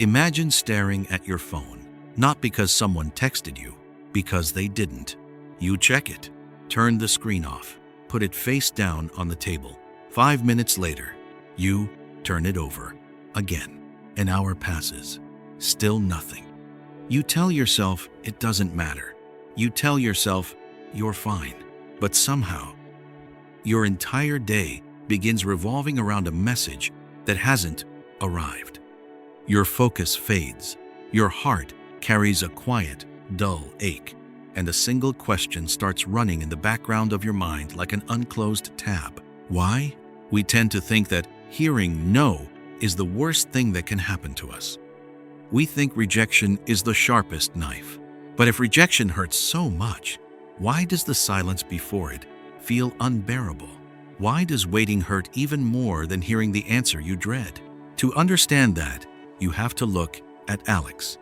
Imagine staring at your phone, not because someone texted you, because they didn't. You check it, turn the screen off, put it face down on the table. 5 minutes later, you turn it over. Again. An hour passes. Still nothing. You tell yourself it doesn't matter. You tell yourself you're fine. But somehow, your entire day begins revolving around a message that hasn't arrived. Your focus fades. Your heart carries a quiet, dull ache, and a single question starts running in the background of your mind like an unclosed tab. Why? We tend to think that hearing no is the worst thing that can happen to us. We think rejection is the sharpest knife. But if rejection hurts so much, why does the silence before it feel unbearable? Why does waiting hurt even more than hearing the answer you dread? To understand that, you have to look at Alex.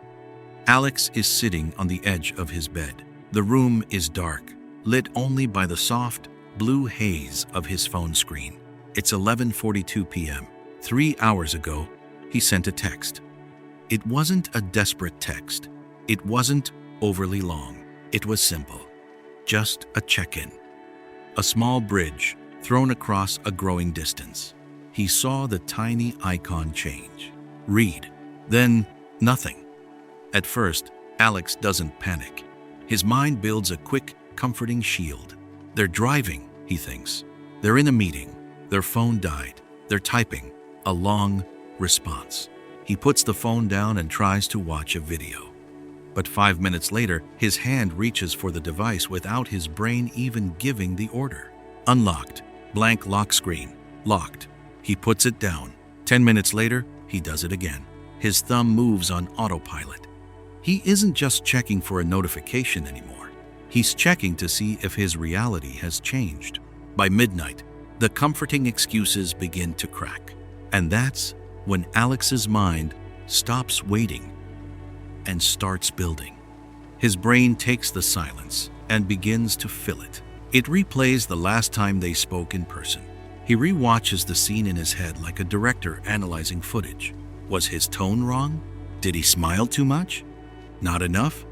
Alex is sitting on the edge of his bed. The room is dark, lit only by the soft, blue haze of his phone screen. It's 11:42 p.m. 3 hours ago, he sent a text. It wasn't a desperate text. It wasn't overly long. It was simple. Just a check-in. A small bridge thrown across a growing distance. He saw the tiny icon change. Read. Then nothing. At first, Alex doesn't panic. His mind builds a quick, comforting shield. They're driving, he thinks. They're in a meeting. Their phone died. They're typing. A long response. He puts the phone down and tries to watch a video. But 5 minutes later, his hand reaches for the device without his brain even giving the order. Unlocked. Blank lock screen. Locked. He puts it down. 10 minutes later, he does it again. His thumb moves on autopilot. He isn't just checking for a notification anymore. He's checking to see if his reality has changed. By midnight, the comforting excuses begin to crack. And that's when Alex's mind stops waiting and starts building. His brain takes the silence and begins to fill it. It replays the last time they spoke in person. He rewatches the scene in his head like a director analyzing footage. Was his tone wrong? Did he smile too much? Not enough?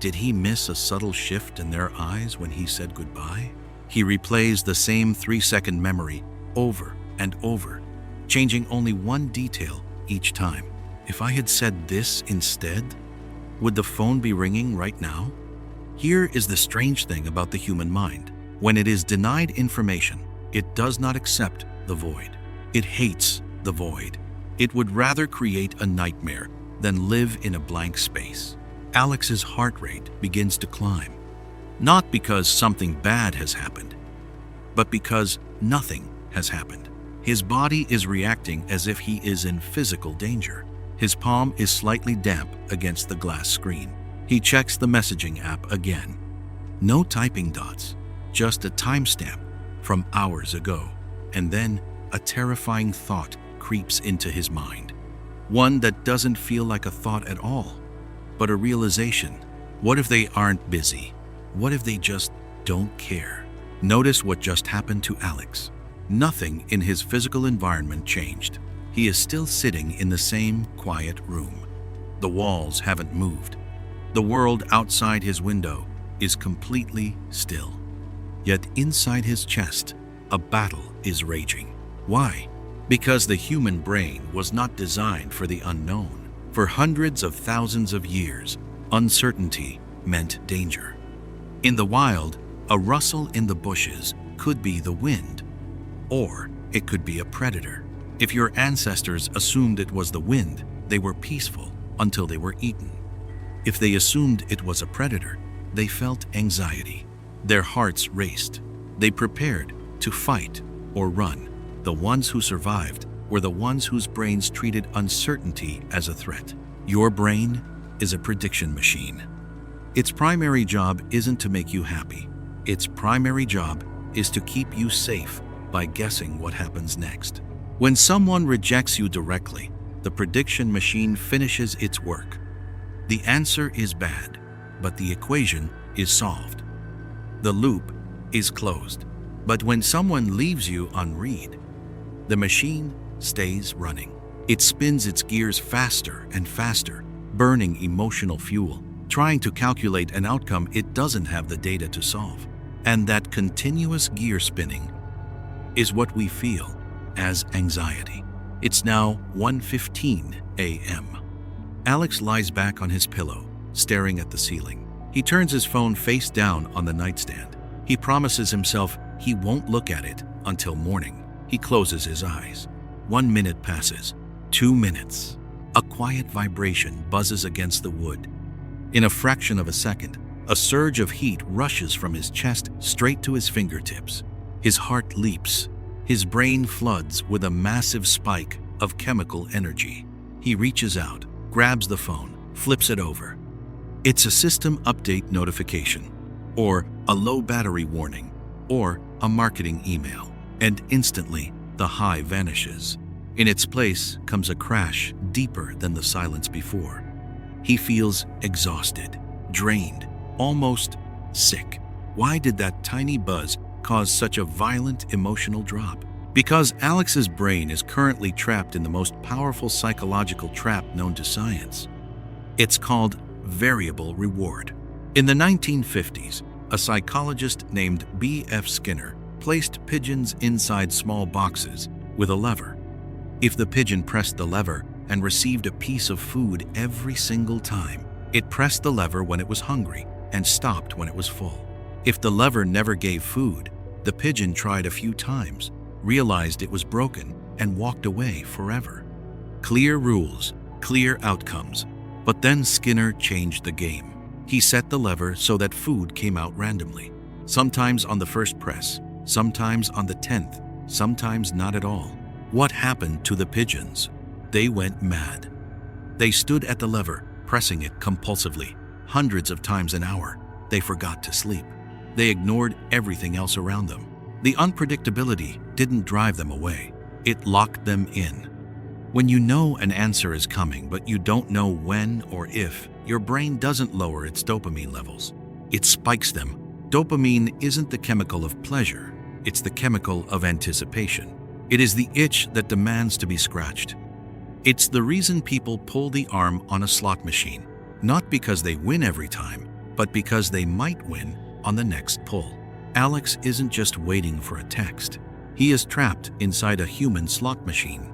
Did he miss a subtle shift in their eyes when he said goodbye? He replays the same 3-second memory over and over, changing only one detail each time. If I had said this instead, would the phone be ringing right now? Here is the strange thing about the human mind. When it is denied information, it does not accept the void. It hates the void. It would rather create a nightmare than live in a blank space. Alex's heart rate begins to climb, not because something bad has happened, but because nothing has happened. His body is reacting as if he is in physical danger. His palm is slightly damp against the glass screen. He checks the messaging app again. No typing dots, just a timestamp from hours ago. And then a terrifying thought creeps into his mind. One that doesn't feel like a thought at all, but a realization. What if they aren't busy? What if they just don't care? Notice what just happened to Alex. Nothing in his physical environment changed. He is still sitting in the same quiet room. The walls haven't moved. The world outside his window is completely still. Yet inside his chest, a battle is raging. Why? Because the human brain was not designed for the unknown. For hundreds of thousands of years, uncertainty meant danger. In the wild, a rustle in the bushes could be the wind, or it could be a predator. If your ancestors assumed it was the wind, they were peaceful until they were eaten. If they assumed it was a predator, they felt anxiety. Their hearts raced. They prepared to fight or run. The ones who survived were the ones whose brains treated uncertainty as a threat. Your brain is a prediction machine. Its primary job isn't to make you happy. Its primary job is to keep you safe by guessing what happens next. When someone rejects you directly, the prediction machine finishes its work. The answer is bad, but the equation is solved. The loop is closed. But when someone leaves you unread, the machine stays running. It spins its gears faster and faster, burning emotional fuel, trying to calculate an outcome it doesn't have the data to solve. And that continuous gear spinning is what we feel as anxiety. It's now 1:15 a.m. Alex lies back on his pillow, staring at the ceiling. He turns his phone face down on the nightstand. He promises himself he won't look at it until morning. He closes his eyes. 1 minute passes. 2 minutes. A quiet vibration buzzes against the wood. In a fraction of a second, a surge of heat rushes from his chest straight to his fingertips. His heart leaps. His brain floods with a massive spike of chemical energy. He reaches out, grabs the phone, flips it over. It's a system update notification, or a low battery warning, or a marketing email, and instantly the high vanishes. In its place comes a crash deeper than the silence before. He feels exhausted, drained, almost sick. Why did that tiny buzz cause such a violent emotional drop? Because Alex's brain is currently trapped in the most powerful psychological trap known to science. It's called variable reward. In the 1950s, a psychologist named B.F. Skinner placed pigeons inside small boxes with a lever. If the pigeon pressed the lever and received a piece of food every single time, it pressed the lever when it was hungry and stopped when it was full. If the lever never gave food, the pigeon tried a few times, realized it was broken, and walked away forever. Clear rules, clear outcomes. But then Skinner changed the game. He set the lever so that food came out randomly. Sometimes on the first press, sometimes on the 10th, sometimes not at all. What happened to the pigeons? They went mad. They stood at the lever, pressing it compulsively, hundreds of times an hour. They forgot to sleep. They ignored everything else around them. The unpredictability didn't drive them away. It locked them in. When you know an answer is coming, but you don't know when or if, your brain doesn't lower its dopamine levels. It spikes them. Dopamine isn't the chemical of pleasure. It's the chemical of anticipation. It is the itch that demands to be scratched. It's the reason people pull the arm on a slot machine, not because they win every time, but because they might win on the next pull. Alex isn't just waiting for a text. He is trapped inside a human slot machine.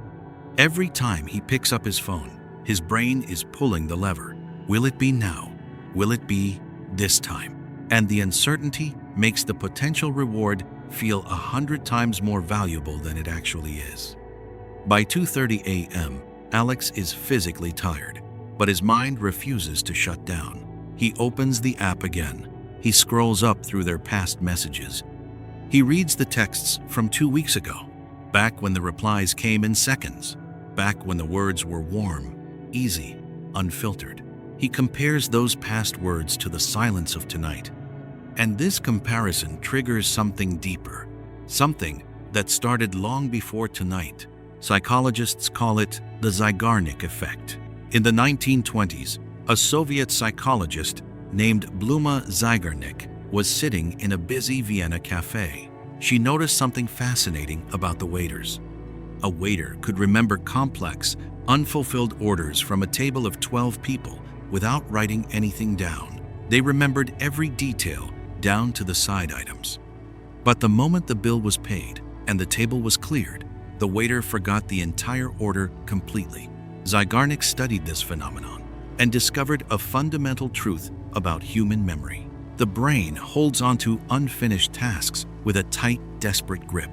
Every time he picks up his phone, his brain is pulling the lever. Will it be now? Will it be this time? And the uncertainty makes the potential reward feel 100 times more valuable than it actually is. By 2:30 a.m., Alex is physically tired, but his mind refuses to shut down. He opens the app again. He scrolls up through their past messages. He reads the texts from 2 weeks ago, back when the replies came in seconds, back when the words were warm, easy, unfiltered. He compares those past words to the silence of tonight. And this comparison triggers something deeper, something that started long before tonight. Psychologists call it the Zeigarnik effect. In the 1920s, a Soviet psychologist named Bluma Zeigarnik was sitting in a busy Vienna cafe. She noticed something fascinating about the waiters. A waiter could remember complex, unfulfilled orders from a table of 12 people without writing anything down. They remembered every detail down to the side items. But the moment the bill was paid and the table was cleared, the waiter forgot the entire order completely. Zeigarnik studied this phenomenon and discovered a fundamental truth about human memory. The brain holds onto unfinished tasks with a tight, desperate grip.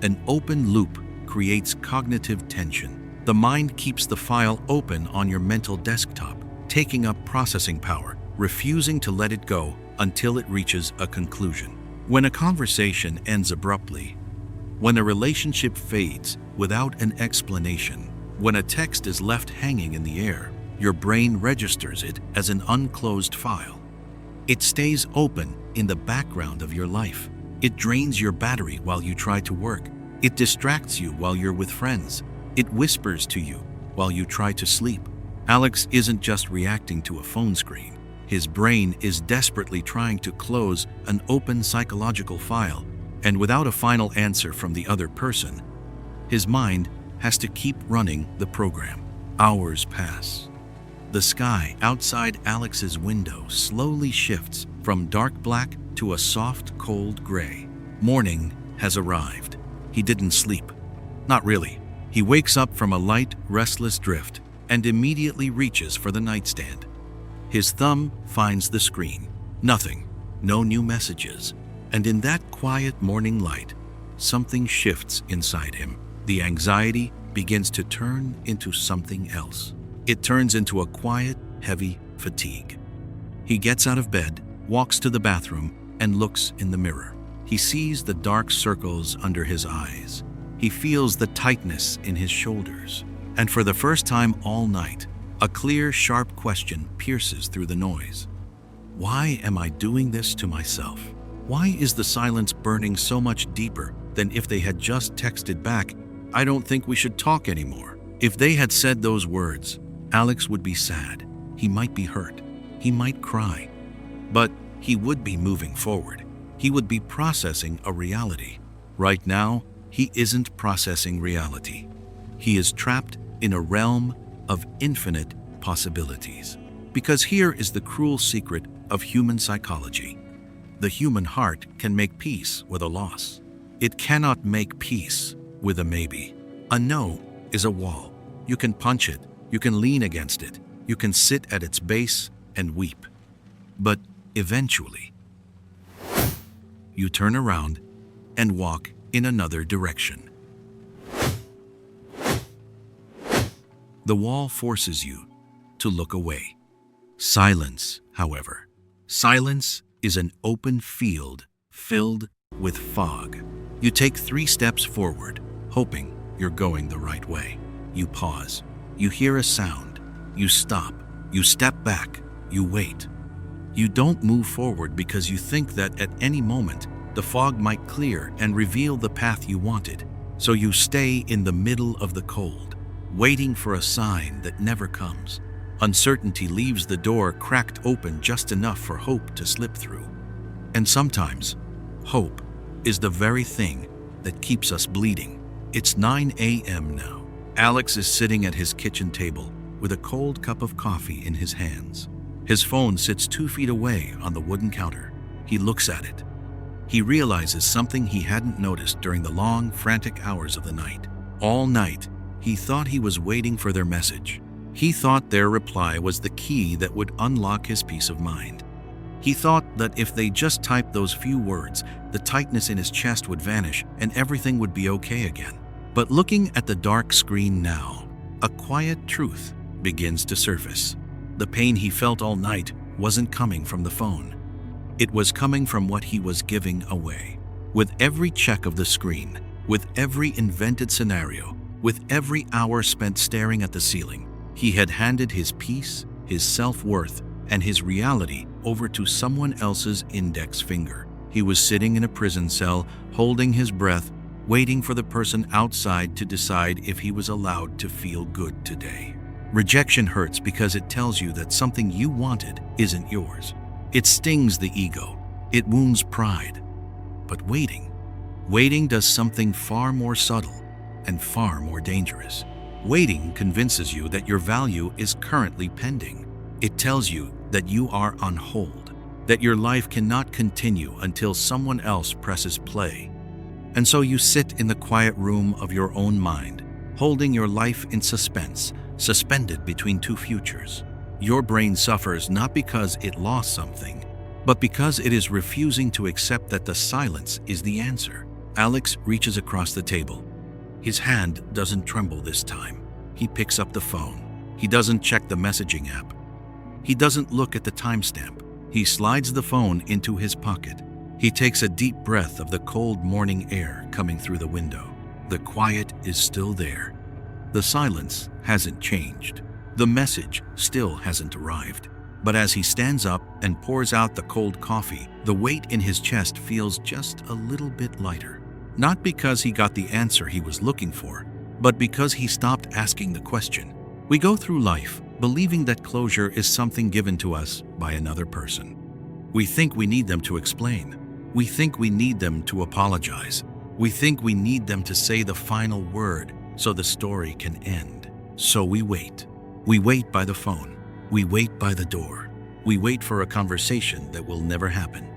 An open loop creates cognitive tension. The mind keeps the file open on your mental desktop, taking up processing power, refusing to let it go until it reaches a conclusion. When a conversation ends abruptly, when a relationship fades without an explanation, when a text is left hanging in the air, your brain registers it as an unclosed file. It stays open in the background of your life. It drains your battery while you try to work. It distracts you while you're with friends. It whispers to you while you try to sleep. Alex isn't just reacting to a phone screen. His brain is desperately trying to close an open psychological file, and without a final answer from the other person, his mind has to keep running the program. Hours pass. The sky outside Alex's window slowly shifts from dark black to a soft, cold gray. Morning has arrived. He didn't sleep. Not really. He wakes up from a light, restless drift and immediately reaches for the nightstand. His thumb finds the screen. Nothing. No new messages. And in that quiet morning light, something shifts inside him. The anxiety begins to turn into something else. It turns into a quiet, heavy fatigue. He gets out of bed, walks to the bathroom, and looks in the mirror. He sees the dark circles under his eyes. He feels the tightness in his shoulders. And for the first time all night, a clear, sharp question pierces through the noise. Why am I doing this to myself? Why is the silence burning so much deeper than if they had just texted back, "I don't think we should talk anymore"? If they had said those words, Alex would be sad. He might be hurt. He might cry. But he would be moving forward. He would be processing a reality. Right now, he isn't processing reality. He is trapped in a realm of infinite possibilities. Because here is the cruel secret of human psychology. The human heart can make peace with a loss. It cannot make peace with a maybe. A no is a wall. You can punch it, you can lean against it, you can sit at its base and weep. But eventually, you turn around and walk in another direction. The wall forces you to look away. Silence, however. Silence is an open field filled with fog. You take 3 steps forward, hoping you're going the right way. You pause. You hear a sound. You stop. You step back. You wait. You don't move forward because you think that at any moment the fog might clear and reveal the path you wanted. So you stay in the middle of the cold, waiting for a sign that never comes. Uncertainty leaves the door cracked open just enough for hope to slip through. And sometimes, hope is the very thing that keeps us bleeding. It's 9 a.m. now. Alex is sitting at his kitchen table with a cold cup of coffee in his hands. His phone sits 2 feet away on the wooden counter. He looks at it. He realizes something he hadn't noticed during the long, frantic hours of the night. All night, he thought he was waiting for their message. He thought their reply was the key that would unlock his peace of mind. He thought that if they just typed those few words, the tightness in his chest would vanish and everything would be okay again. But looking at the dark screen now, a quiet truth begins to surface. The pain he felt all night wasn't coming from the phone. It was coming from what he was giving away. With every check of the screen, with every invented scenario, with every hour spent staring at the ceiling, he had handed his peace, his self-worth, and his reality over to someone else's index finger. He was sitting in a prison cell, holding his breath, waiting for the person outside to decide if he was allowed to feel good today. Rejection hurts because it tells you that something you wanted isn't yours. It stings the ego. It wounds pride. But waiting does something far more subtle and far more dangerous. Waiting convinces you that your value is currently pending. It tells you that you are on hold, that your life cannot continue until someone else presses play. And so you sit in the quiet room of your own mind, holding your life in suspense, suspended between 2 futures. Your brain suffers not because it lost something, but because it is refusing to accept that the silence is the answer. Alex reaches across the table. His hand doesn't tremble this time. He picks up the phone. He doesn't check the messaging app. He doesn't look at the timestamp. He slides the phone into his pocket. He takes a deep breath of the cold morning air coming through the window. The quiet is still there. The silence hasn't changed. The message still hasn't arrived. But as he stands up and pours out the cold coffee, the weight in his chest feels just a little bit lighter. Not because he got the answer he was looking for, but because he stopped asking the question. We go through life believing that closure is something given to us by another person. We think we need them to explain. We think we need them to apologize. We think we need them to say the final word. so the story can end. So we wait. We wait by the phone. We wait by the door. We wait for a conversation that will never happen,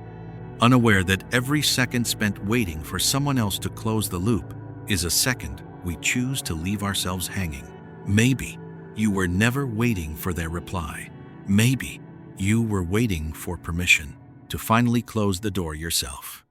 unaware that every second spent waiting for someone else to close the loop is a second we choose to leave ourselves hanging. Maybe you were never waiting for their reply. Maybe you were waiting for permission to finally close the door yourself.